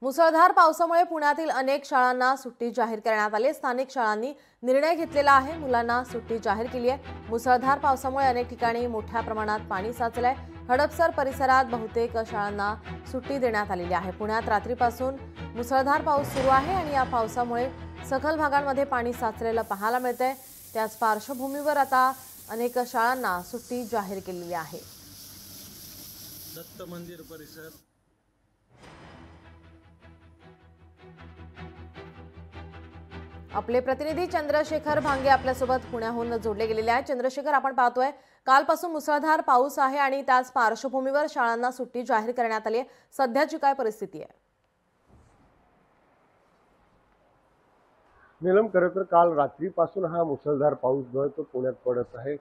मुसळधार पावसामुळे पुण्यातील अनेक शाळांना सुट्टी जाहीर करण्यात आली। स्थानिक शाळांनी निर्णय घेतलेला आहे, मुलांना सुट्टी जाहीर केली आहे। मुसळधार पावसामुळे अनेक ठिकाणी मोठ्या प्रमाणात पाणी साचलंय। हडपसर परिसरात बहुतेक शाळांना सुट्टी देण्यात आलेली आहे। पुण्यात रात्रीपासून मुसळधार पाऊस सुरू आहे आणि या पावसामुळे सखल भागांमध्ये पाणी साचलेलं पाहायला मिळतंय। त्याच पार्श्वभूमीवर आता अनेक शाळांना सुट्टी जाहीर केलेली आहे। दत्त मंदिर परिसर आपले प्रतिनिधी चंद्रशेखर भांगे आपल्यासोबत पुण्याहून जोडले गेलेले आहेत। चंद्रशेखर, आपण पाहतोय कालपासून मुसळधार पाऊस आहे आणि त्याच पार्श्वभूमीवर शाळांना सुट्टी जाहीर करण्यात आली आहे। सध्याची काय परिस्थिती आहे? नीलम, खरं तर काल रात्रीपासून हा मुसळधार पाऊस जो आहे तो पुण्यात पडत आहे।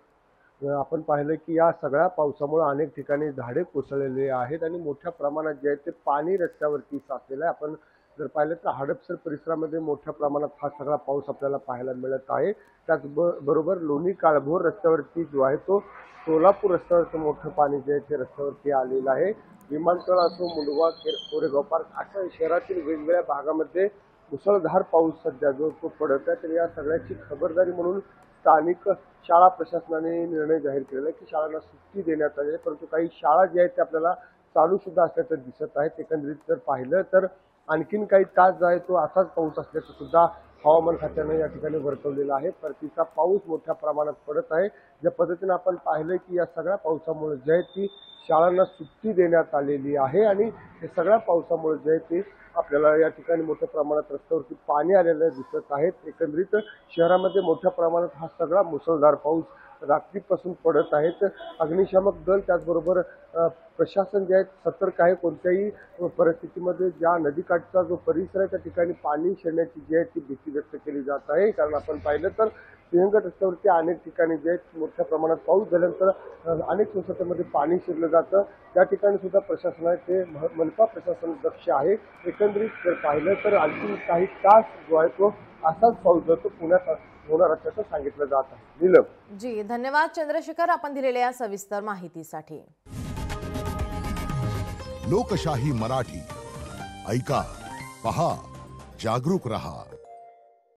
आपण पाहिलं की या सगळ्या पावसामुळे अनेक ठिकाणी झाडे कोसळलेली आहेत आणि मोठ्या प्रमाणात जे आहे ते पाणी रस्त्यावरती साचलेलं आहे। आपण जर पाहिलं तर हडपसर परिसरामध्ये मोठ्या प्रमाणात हा सगळा पाऊस आपल्याला पाहायला मिळत आहे। त्याचबरोबर लोणी काळभोर रस्त्यावरती जो आहे तो सोलापूर रस्त्यावरचं मोठं पाणी जे आहे ते रस्त्यावरती आलेलं आहे। विमानतळ असो, मुंडवा, कोरेगाव पार्क अशा शहरातील वेगवेगळ्या भागामध्ये मुसळधार पाऊस सध्या जो तो पडत आहे। तर या सगळ्याची खबरदारी म्हणून स्थानिक शाळा प्रशासनाने निर्णय जाहीर केलेला आहे की शाळांना सुट्टी देण्यात आली आहे। परंतु काही शाळा ज्या आहेत त्या आपल्याला चालू सुद्धा असल्याचं दिसत आहेत। एकंदरीत जर पाहिलं तर आणखीन काही तास जो आहे तो असाच पाऊस असल्याचं सुद्धा हवामान खात्याने या ठिकाणी वर्तवलेलं आहे। परतीचा पाऊस मोठ्या प्रमाणात पडत आहे। ज्या पद्धतीने आपण पाहिलं की या सगळ्या पावसामुळे जे आहे ती शाळांना सुट्टी देण्यात आलेली आहे आणि या सगळ्या पावसामुळे जे आहे ते आपल्याला या ठिकाणी मोठ्या प्रमाणात रस्त्यावरती पाणी आलेलं दिसत आहे। एकंदरीत शहरामध्ये मोठ्या प्रमाणात हा सगळा मुसळधार पाऊस रात्रीपासून पडत आहे। अग्निशामक दल त्याचबरोबर प्रशासन जे आहे सतर्क आहे। कोणत्याही परिस्थितीमध्ये ज्या नदीकाठचा जो परिसर आहे त्या ठिकाणी पाणी शिरण्याची जी आहे ती भीती व्यक्त केली जात आहे। कारण आपण पाहिलं तर सिंहगड रस्त्यावरती अनेक ठिकाणी जे मोठ्या प्रमाणात पाऊस झाल्यानंतर अनेक सोसायटीमध्ये पाणी शिरलं जातं। त्या ठिकाणी सुद्धा प्रशासन आहे ते मनपा प्रशासन दक्ष आहे। एकंदरीत जर पाहिलं तर आणखी काही तास जो आहे तो असाच पाऊस जो तो पुण्यात होणार असल्याचं सांगितलं जात आहे। नीलम जी, धन्यवाद चंद्रशेखर, आपण दिलेल्या या सविस्तर माहितीसाठी। लोकशाही मराठी ऐका, पहा, जागरूक रहा।